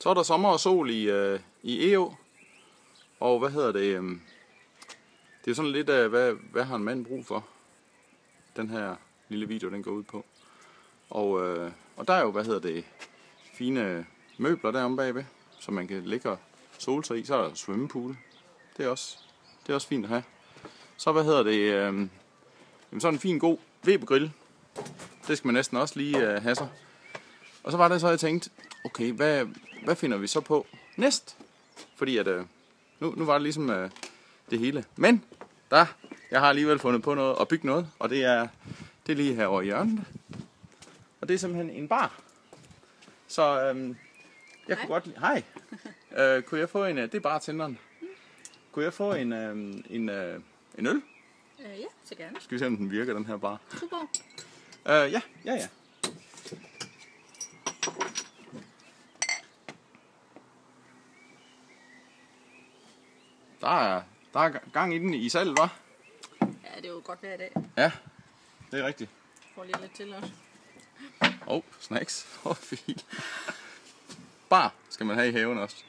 Så er der sommer og sol i EO. Og hvad hedder det? Det er sådan lidt af, hvad har en mand brug for? Den her lille video, den går ud på. Og der er jo, fine møbler deromme bagved, så man kan ligge og sole sig i. Så er der svømmepool. Det er også fint at have. Så sådan en fin god Weber-grill. Det skal man næsten også lige have sig. Og så var det så, jeg tænkte, okay, hvad finder vi så på næst? Fordi at nu var det ligesom det hele. Men jeg har alligevel fundet på noget at bygge noget, og det er lige her over i hjørnet. Og det er simpelthen en bar. Så jeg kunne godt lide... Hej. Kunne jeg få en... Det er bartenderen. Kunne jeg få en øl? Ja, så gerne. Skal vi se, om den virker, den her bar? Super. Ja. Der er gang i den i salg, hva'? Ja, det er jo godt hver dag. Ja, det er rigtigt. Får lige lidt til også. Snacks. Fint. Bar skal man have i haven også.